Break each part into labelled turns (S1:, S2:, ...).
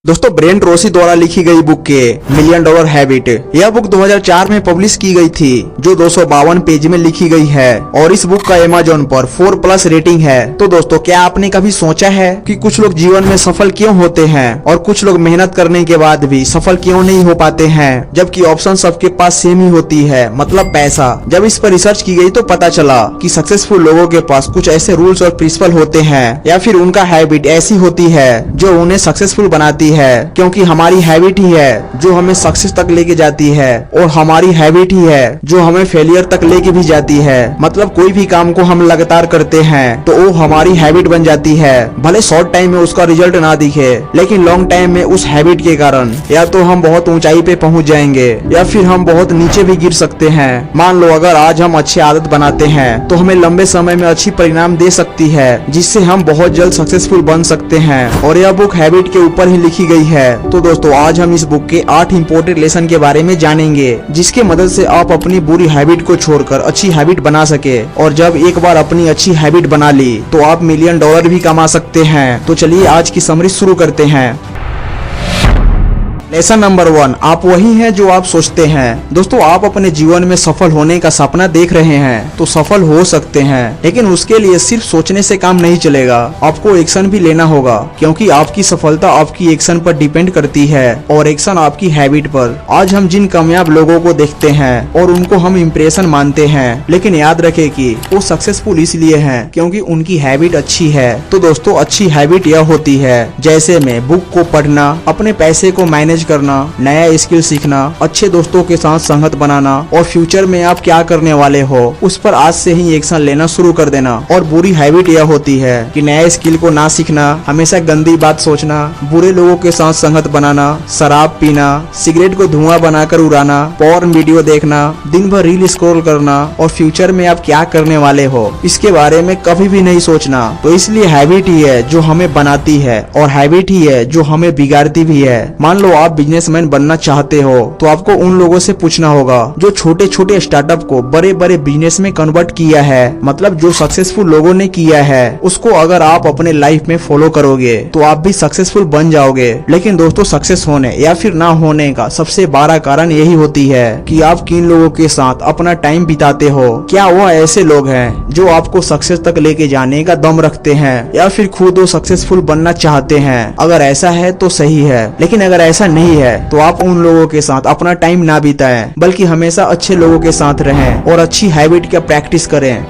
S1: दोस्तों ब्रेन ट्रोसी द्वारा लिखी गई बुक के मिलियन डॉलर हैबिट, यह बुक 2004 में पब्लिश की गई थी जो 252 पेज में लिखी गई है और इस बुक का अमेज़न पर 4+ रेटिंग है। तो दोस्तों क्या आपने कभी सोचा है कि कुछ लोग जीवन में सफल क्यों होते हैं और कुछ लोग मेहनत करने के बाद भी सफल क्यों नहीं हो पाते हैं, जबकि ऑप्शन सबके पास सेम ही होती है, मतलब पैसा। जब इस पर रिसर्च की गई तो पता चला कि सक्सेसफुल लोगों के पास कुछ ऐसे रूल्स और प्रिंसिपल होते हैं या फिर उनका हैबिट ऐसी होती है जो उन्हें सक्सेसफुल बनाती है, क्योंकि हमारी हैबिट ही है जो हमें सक्सेस तक लेके जाती है और हमारी हैबिट ही है जो हमें फेलियर तक लेके भी जाती है। मतलब कोई भी काम को हम लगातार करते हैं तो वो हमारी हैबिट बन जाती है। भले शॉर्ट टाइम में उसका रिजल्ट ना दिखे, लेकिन लॉन्ग टाइम में उस हैबिट के कारण या तो हम बहुत ऊंचाई पे पहुंच जाएंगे या फिर हम बहुत नीचे भी गिर सकते हैं। मान लो अगर आज हम अच्छी आदत बनाते हैं तो हमें लंबे समय में अच्छी परिणाम दे सकती है, जिससे हम बहुत जल्द सक्सेसफुल बन सकते हैं। और यह बुक हैबिट के ऊपर ही लिखी गई है। तो दोस्तों आज हम इस बुक के 8 इंपोर्टेंट लेसन के बारे में जानेंगे, जिसके मदद से आप अपनी बुरी हैबिट को छोड़कर अच्छी हैबिट बना सके। और जब एक बार अपनी अच्छी हैबिट बना ली तो आप मिलियन डॉलर भी कमा सकते हैं। तो चलिए आज की समरी शुरू करते हैं। लेसन नंबर 1, आप वही हैं जो आप सोचते हैं। दोस्तों आप अपने जीवन में सफल होने का सपना देख रहे हैं तो सफल हो सकते हैं, लेकिन उसके लिए सिर्फ सोचने से काम नहीं चलेगा, आपको एक्शन भी लेना होगा, क्योंकि आपकी सफलता आपकी एक्शन पर डिपेंड करती है और एक्शन आपकी हैबिट पर। आज हम जिन कामयाब लोगों को देखते हैं और उनको हम इम्प्रेशन मानते हैं, लेकिन याद रखें कि वो सक्सेसफुल इसलिए हैं क्योंकि उनकी हैबिट अच्छी है। तो दोस्तों अच्छी हैबिट यह होती है जैसे में बुक को पढ़ना, अपने पैसे को मैनेज करना, नया स्किल सीखना, अच्छे दोस्तों के साथ संगत बनाना और फ्यूचर में आप क्या करने वाले हो उस पर आज से ही एक्शन लेना शुरू कर देना। और बुरी हैबिट यह होती है कि नया स्किल को ना सीखना, हमेशा गंदी बात सोचना, बुरे लोगों के साथ संगत बनाना, शराब पीना, सिगरेट को धुआं बनाकर उड़ाना, पॉर्न वीडियो देखना, दिन भर रील स्क्रॉल करना और फ्यूचर में आप क्या करने वाले हो इसके बारे में कभी भी नहीं सोचना। तो इसलिए हैबिट ही है जो हमें बनाती है और हैबिट ही है जो हमें बिगाड़ती भी है। मान लो आप बिजनेसमैन बनना चाहते हो तो आपको उन लोगों से पूछना होगा जो छोटे छोटे स्टार्टअप को बड़े बड़े बिजनेस में कन्वर्ट किया है, मतलब जो सक्सेसफुल लोगों ने किया है उसको अगर आप अपने लाइफ में फॉलो करोगे तो आप भी सक्सेसफुल बन जाओगे। लेकिन दोस्तों सक्सेस होने या फिर ना होने का सबसे बड़ा कारण यही होती है कि आप किन लोगों के साथ अपना टाइम बिताते हो। क्या वो ऐसे लोग हैं जो आपको सक्सेस तक लेके जाने का दम रखते हैं या फिर खुद वो सक्सेसफुल बनना चाहते हैं? अगर ऐसा है तो सही है, लेकिन अगर ऐसा नहीं है तो आप उन लोगों के साथ अपना टाइम ना बिताएं, बल्कि हमेशा अच्छे लोगों के साथ रहें और अच्छी हैबिट का प्रैक्टिस करें।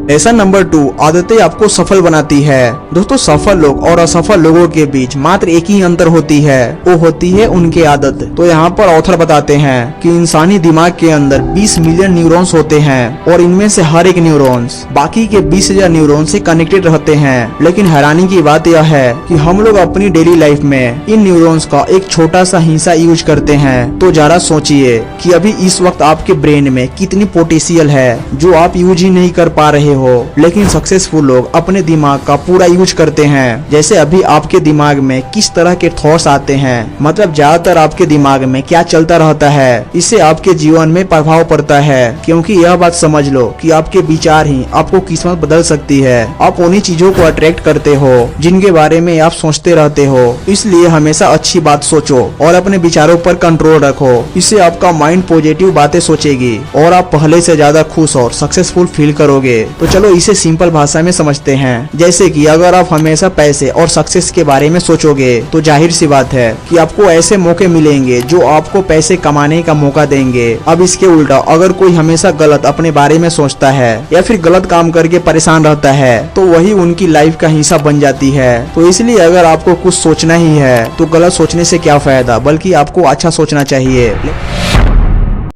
S1: लेसन नंबर 2, आदतें आपको सफल बनाती है। दोस्तों सफल लोग और असफल लोगों के बीच मात्र एक ही अंतर होती है, वो होती है उनकी आदत। तो यहाँ पर ऑथर बताते हैं कि इंसानी दिमाग के अंदर 20 मिलियन न्यूरॉन्स होते हैं और इनमें से हर एक न्यूरॉन्स बाकी के 20,000 न्यूरॉन से कनेक्टेड रहते हैं। लेकिन हैरानी की बात यह है कि हम लोग अपनी डेली लाइफ में इन न्यूरॉन्स का एक छोटा सा हिस्सा यूज करते हैं। तो जरा सोचिए कि अभी इस वक्त आपके ब्रेन में कितनी पोटेंशियल है जो आप यूज ही नहीं कर पा रहे हो। लेकिन सक्सेसफुल लोग अपने दिमाग का पूरा यूज करते हैं। जैसे अभी आपके दिमाग में किस तरह के थॉट्स आते हैं, मतलब ज्यादातर आपके दिमाग में क्या चलता रहता है, इससे आपके जीवन में प्रभाव पड़ता है। क्योंकि यह बात समझ लो कि आपके विचार ही आपको किस्मत बदल सकती है। आप उन्हीं चीजों को अट्रैक्ट करते हो जिनके बारे में आप सोचते रहते हो। इसलिए हमेशा अच्छी बात सोचो और अपने विचारों पर कंट्रोल रखो। इससे आपका माइंड पॉजिटिव बातें सोचेगी और आप पहले से ज्यादा खुश और सक्सेसफुल फील करोगे। तो चलो इसे सिंपल भाषा में समझते हैं। जैसे कि अगर आप हमेशा पैसे और सक्सेस के बारे में सोचोगे तो जाहिर सी बात है कि आपको ऐसे मौके मिलेंगे जो आपको पैसे कमाने का मौका देंगे। अब इसके उल्टा अगर कोई हमेशा गलत अपने बारे में सोचता है या फिर गलत काम करके परेशान रहता है तो वही उनकी लाइफ का हिस्सा बन जाती है। तो इसलिए अगर आपको कुछ सोचना ही है तो गलत सोचने से क्या फायदा, बल्कि आपको अच्छा सोचना चाहिए।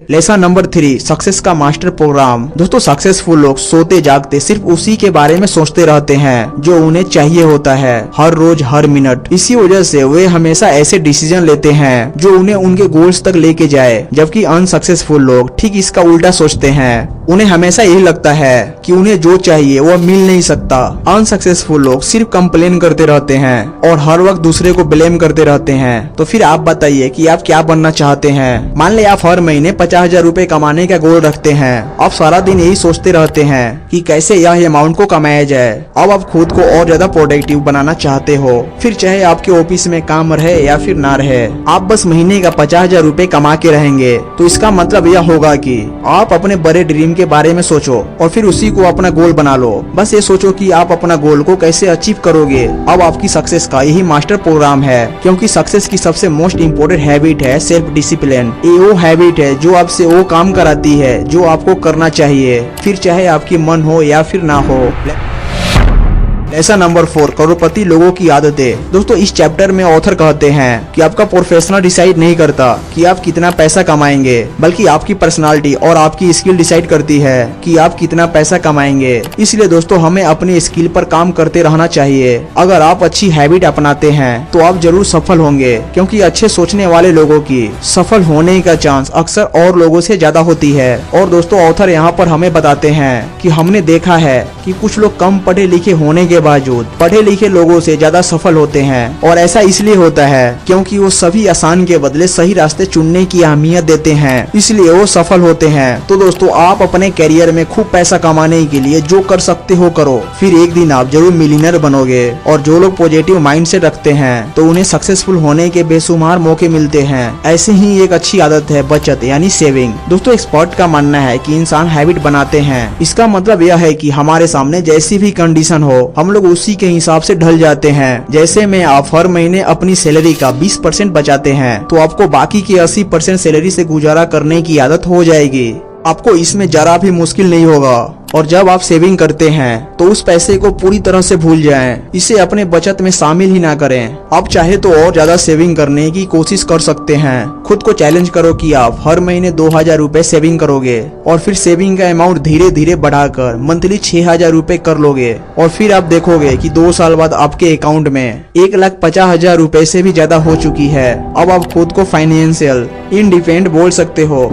S1: लेसन नंबर 3, सक्सेस का मास्टर प्रोग्राम। दोस्तों सक्सेसफुल लोग सोते जागते सिर्फ उसी के बारे में सोचते रहते हैं जो उन्हें चाहिए होता है, हर रोज हर मिनट। इसी वजह से वे हमेशा ऐसे डिसीजन लेते हैं जो उन्हें उनके गोल्स तक लेके जाए। जबकि अनसक्सेसफुल लोग ठीक इसका उल्टा सोचते हैं। उन्हें हमेशा यही लगता है कि उन्हें जो चाहिए वह मिल नहीं सकता। अनसक्सेसफुल लोग सिर्फ कंप्लेन करते रहते हैं और हर वक्त दूसरे को ब्लेम करते रहते हैं। तो फिर आप बताइए कि आप क्या बनना चाहते हैं? मान ले आप हर महीने 50 50,000 रुपए कमाने का गोल रखते हैं। आप सारा दिन यही सोचते रहते हैं कि कैसे यह अमाउंट को कमाया जाए। अब आप खुद को और ज्यादा प्रोडक्टिव बनाना चाहते हो, फिर चाहे आपके ऑफिस में काम रहे या फिर ना रहे, आप बस महीने का 50,000 रुपए कमा के रहेंगे। तो इसका मतलब यह होगा कि आप अपने बड़े ड्रीम के बारे में सोचो और फिर उसी को अपना गोल बना लो। बस ये सोचो कि आप अपना गोल को कैसे अचीव करोगे। अब आपकी सक्सेस का यही मास्टर प्रोग्राम है, क्योंकि सक्सेस की सबसे मोस्ट इम्पोर्टेंट हैबिट है सेल्फ डिसिप्लिन। ये वो हैबिट है जो आपसे वो काम कराती है जो आपको करना चाहिए, फिर चाहे आपकी मन हो या फिर ना हो। लेसन नंबर 4, करोड़पति लोगों की आदतें। दोस्तों इस चैप्टर में ऑथर कहते हैं कि आपका प्रोफेशनल डिसाइड नहीं करता कि आप कितना पैसा कमाएंगे, बल्कि आपकी पर्सनालिटी और आपकी स्किल डिसाइड करती है कि आप कितना पैसा कमाएंगे। इसलिए दोस्तों हमें अपनी स्किल पर काम करते रहना चाहिए। अगर आप अच्छी हैबिट अपनाते हैं तो आप जरूर सफल होंगे, क्योंकि अच्छे सोचने वाले लोगों की सफल होने का चांस अक्सर और लोगों से ज्यादा होती है। और दोस्तों ऑथर यहाँ पर हमें बताते हैं कि हमने देखा है कि कुछ लोग कम पढ़े लिखे होने के बावजूद पढ़े लिखे लोगों से ज्यादा सफल होते हैं। और ऐसा इसलिए होता है क्योंकि वो सभी आसान के बदले सही रास्ते चुनने की अहमियत देते हैं, इसलिए वो सफल होते हैं। तो दोस्तों आप अपने करियर में खूब पैसा कमाने के लिए जो कर सकते हो करो, फिर एक दिन आप जरूर मिलियनर बनोगे। और जो लोग पॉजिटिव माइंड से रखते हैं तो उन्हें सक्सेसफुल होने के बेशुमार मौके मिलते हैं। ऐसे ही एक अच्छी आदत है बचत यानी सेविंग। दोस्तों एक्सपर्ट का मानना है कि इंसान हैबिट बनाते हैं। इसका मतलब यह है कि हमारे सामने जैसी भी कंडीशन हो हम लोग उसी के हिसाब से ढल जाते हैं। जैसे में आप हर महीने अपनी सैलरी का 20% बचाते हैं तो आपको बाकी की 80% सैलरी से गुजारा करने की आदत हो जाएगी। आपको इसमें जरा भी मुश्किल नहीं होगा। और जब आप सेविंग करते हैं तो उस पैसे को पूरी तरह से भूल जाएं, इसे अपने बचत में शामिल ही ना करें। आप चाहे तो और ज्यादा सेविंग करने की कोशिश कर सकते हैं। खुद को चैलेंज करो कि आप हर महीने 2,000 रुपए सेविंग करोगे और फिर सेविंग का अमाउंट धीरे धीरे बढ़ाकर मंथली 6,000 रुपए कर लोगे। और फिर आप देखोगे कि 2 साल बाद आपके अकाउंट में 1,50,000 रुपए से भी ज्यादा हो चुकी है। अब आप खुद को फाइनेंशियल इंडिपेंडेंट बोल सकते हो।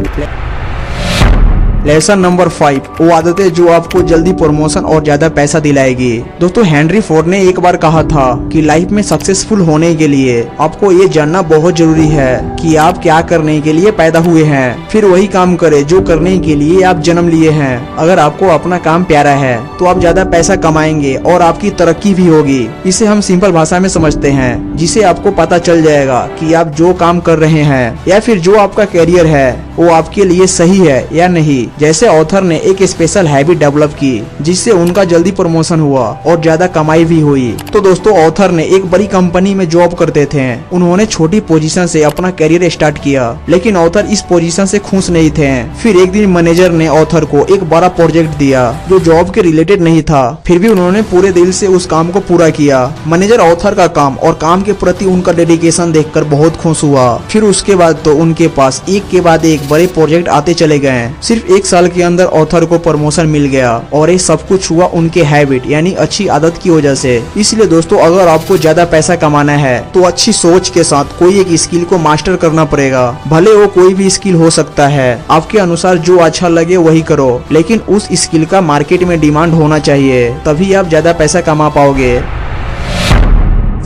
S1: लेसन नंबर 5, वो आदतें जो आपको जल्दी प्रमोशन और ज्यादा पैसा दिलाएगी। दोस्तों हेनरी फोर्ड ने एक बार कहा था कि लाइफ में सक्सेसफुल होने के लिए आपको ये जानना बहुत जरूरी है कि आप क्या करने के लिए पैदा हुए हैं, फिर वही काम करें जो करने के लिए आप जन्म लिए हैं। अगर आपको अपना काम प्यारा है तो आप ज्यादा पैसा कमाएंगे और आपकी तरक्की भी होगी। इसे हम सिंपल भाषा में समझते हैं, जिसे आपको पता चल जाएगा कि आप जो काम कर रहे हैं या फिर जो आपका करियर है वो आपके लिए सही है या नहीं। जैसे ऑथर ने एक स्पेशल हैबिट डेवलप की जिससे उनका जल्दी प्रमोशन हुआ और ज्यादा कमाई भी हुई। तो दोस्तों ऑथर ने एक बड़ी कंपनी में जॉब करते थे। उन्होंने छोटी पोजीशन से अपना करियर स्टार्ट किया, लेकिन ऑथर इस पोजीशन से खुश नहीं थे। फिर एक दिन मैनेजर ने ऑथर को एक बड़ा प्रोजेक्ट दिया जो जॉब के रिलेटेड नहीं था, फिर भी उन्होंने पूरे दिल से उस काम को पूरा किया। मैनेजर ऑथर का काम और काम के प्रति उनका डेडिकेशन देखकर बहुत खुश हुआ। फिर उसके बाद तो उनके पास एक के बाद एक बड़े प्रोजेक्ट आते चले गए। सिर्फ 1 साल के अंदर ऑथर को प्रमोशन मिल गया और ये सब कुछ हुआ उनके हैबिट यानी अच्छी आदत की वजह से। इसलिए दोस्तों अगर आपको ज्यादा पैसा कमाना है तो अच्छी सोच के साथ कोई एक स्किल को मास्टर करना पड़ेगा। भले वो कोई भी स्किल हो सकता है, आपके अनुसार जो अच्छा लगे वही करो, लेकिन उस स्किल का मार्केट में डिमांड होना चाहिए, तभी आप ज्यादा पैसा कमा पाओगे।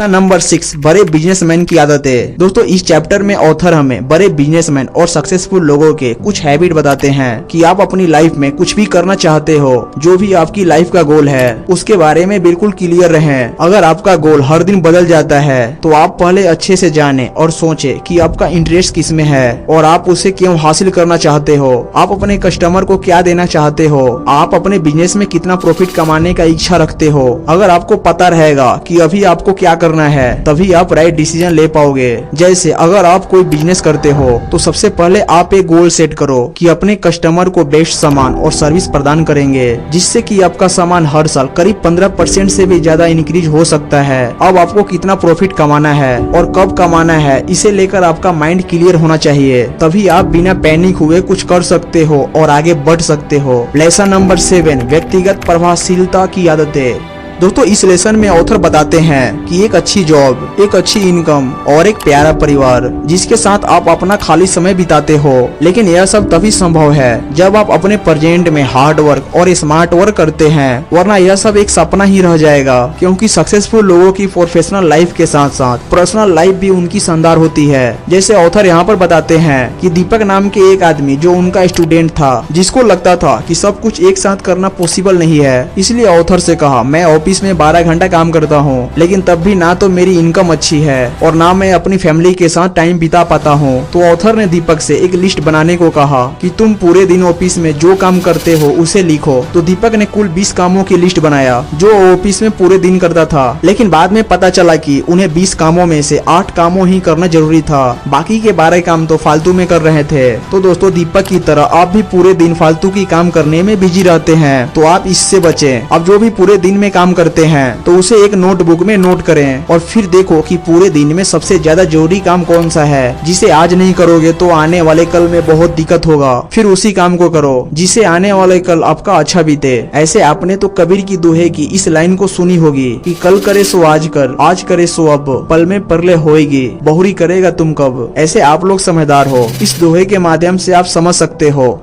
S1: नंबर 6, बड़े बिजनेसमैन की आदतें। दोस्तों इस चैप्टर में ऑथर हमें बड़े बिजनेसमैन और सक्सेसफुल लोगों के कुछ हैबिट बताते हैं कि आप अपनी लाइफ में कुछ भी करना चाहते हो, जो भी आपकी लाइफ का गोल है उसके बारे में बिल्कुल क्लियर रहें। अगर आपका गोल हर दिन बदल जाता है तो आप पहले अच्छे से जाने और सोचे कि आपका इंटरेस्ट किस में है और आप उसे क्यों हासिल करना चाहते हो। आप अपने कस्टमर को क्या देना चाहते हो, आप अपने बिजनेस में कितना प्रॉफिट कमाने का इच्छा रखते हो। अगर आपको पता रहेगा कि अभी आपको क्या करना है तभी आप राइट डिसीजन ले पाओगे। जैसे अगर आप कोई बिजनेस करते हो तो सबसे पहले आप एक गोल सेट करो कि अपने कस्टमर को बेस्ट सामान और सर्विस प्रदान करेंगे, जिससे कि आपका सामान हर साल करीब 15% से भी ज्यादा इंक्रीज हो सकता है। अब आपको कितना प्रॉफिट कमाना है और कब कमाना है इसे लेकर आपका माइंड क्लियर होना चाहिए, तभी आप बिना पैनिक हुए कुछ कर सकते हो और आगे बढ़ सकते हो। लेसन नंबर 7, व्यक्तिगत प्रभावशीलता की आदतें। दोस्तों इस लेसन में ऑथर बताते हैं कि एक अच्छी जॉब, एक अच्छी इनकम और एक प्यारा परिवार जिसके साथ आप अपना खाली समय बिताते हो, लेकिन यह सब तभी संभव है जब आप अपने प्रेजेंट में हार्ड वर्क और स्मार्ट वर्क करते हैं, वरना यह सब एक सपना ही रह जाएगा। क्योंकि सक्सेसफुल लोगों की प्रोफेशनल लाइफ के साथ साथ पर्सनल लाइफ भी उनकी शानदार होती है। जैसे ऑथर यहाँ पर बताते हैं कि दीपक नाम के एक आदमी जो उनका स्टूडेंट था, जिसको लगता था कि सब कुछ एक साथ करना पॉसिबल नहीं है, इसलिए ऑथर से कहा मैं ऑफिस में 12 घंटा काम करता हूँ, लेकिन तब भी ना तो मेरी इनकम अच्छी है और ना मैं अपनी फैमिली के साथ टाइम बिता पाता हूँ। तो ऑथर ने दीपक से एक लिस्ट बनाने को कहा कि तुम पूरे दिन ऑफिस में जो काम करते हो उसे लिखो। तो दीपक ने कुल 20 कामों की लिस्ट बनाया जो ऑफिस में पूरे दिन करता था, लेकिन बाद में पता चला कि उन्हें 20 कामों में से 8 कामों ही करना जरूरी था, बाकी के 12 काम तो फालतू में कर रहे थे। तो दोस्तों दीपक की तरह आप भी पूरे दिन फालतू की काम करने में बिजी रहते हैं, तो आप इससे बचें। अब जो भी पूरे दिन में काम करते हैं तो उसे एक नोटबुक में नोट करें और फिर देखो कि पूरे दिन में सबसे ज्यादा जरूरी काम कौन सा है, जिसे आज नहीं करोगे तो आने वाले कल में बहुत दिक्कत होगा। फिर उसी काम को करो जिसे आने वाले कल आपका अच्छा बीते। ऐसे आपने तो कबीर की दोहे की इस लाइन को सुनी होगी कि कल करे सो आज कर, आज करे सो अब, पल में परले होएगी, बहुरी करेगा तुम कब। ऐसे आप लोग समझदार हो, इस दोहे के माध्यम से आप समझ सकते हो।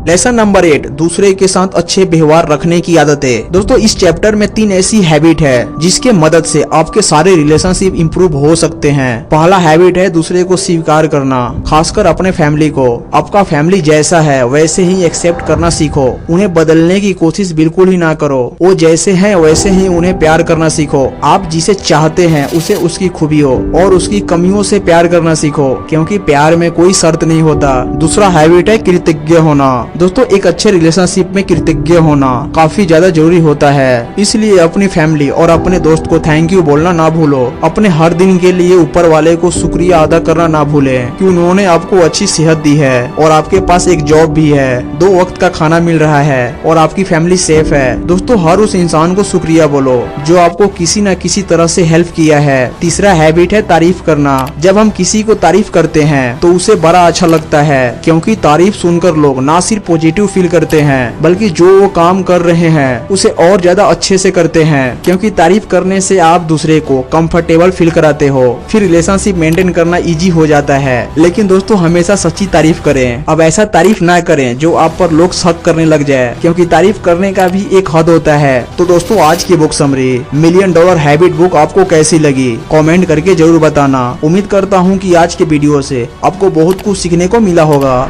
S1: लेसन नंबर 8, दूसरे के साथ अच्छे व्यवहार रखने की आदतें। दोस्तों इस चैप्टर में 3 ऐसी हैबिट है जिसके मदद से आपके सारे रिलेशनशिप इंप्रूव हो सकते हैं। पहला हैबिट है दूसरे को स्वीकार करना, खासकर अपने फैमिली को। आपका फैमिली जैसा है वैसे ही एक्सेप्ट करना सीखो, उन्हें बदलने की कोशिश बिल्कुल ही ना करो। वो जैसे हैं वैसे ही उन्हें प्यार करना सीखो। आप जिसे चाहते हैं उसे उसकी खूबियों और उसकी कमियों से प्यार करना सीखो, क्योंकि प्यार में कोई शर्त नहीं होता। दूसरा हैबिट है कृतज्ञ होना। दोस्तों एक अच्छे रिलेशनशिप में कृतज्ञ होना काफी ज्यादा जरूरी होता है, इसलिए अपनी फैमिली और अपने दोस्त को थैंक यू बोलना ना भूलो। अपने हर दिन के लिए ऊपर वाले को शुक्रिया अदा करना ना भूलें कि उन्होंने आपको अच्छी सेहत दी है और आपके पास एक जॉब भी है, 2 वक्त का खाना मिल रहा है और आपकी फैमिली सेफ है। दोस्तों हर उस इंसान को शुक्रिया बोलो जो आपको किसी न किसी तरह से हेल्प किया है। तीसरा हैबिट है तारीफ करना। जब हम किसी को तारीफ करते हैं तो उसे बड़ा अच्छा लगता है, क्योंकि तारीफ सुनकर लोग ना सिर्फ पॉजिटिव फील करते हैं बल्कि जो वो काम कर रहे हैं उसे और ज्यादा अच्छे से करते हैं, क्योंकि तारीफ करने से आप दूसरे को कंफर्टेबल फील कराते हो। फिर रिलेशनशिप मेंटेन करना इजी हो जाता है। लेकिन दोस्तों हमेशा सच्ची तारीफ करें, अब ऐसा तारीफ ना करें जो आप पर लोग शक करने लग जाए, क्योंकि तारीफ करने का भी एक हद होता है। तो दोस्तों आज की book summary $1 million habit book आपको कैसी लगी कमेंट करके जरूर बताना। उम्मीद करता हूँ कि आज के वीडियो से आपको बहुत कुछ सीखने को मिला होगा।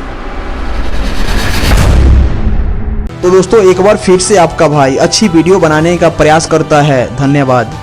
S1: तो दोस्तों एक बार फिर से आपका भाई अच्छी वीडियो बनाने का प्रयास करता है। धन्यवाद।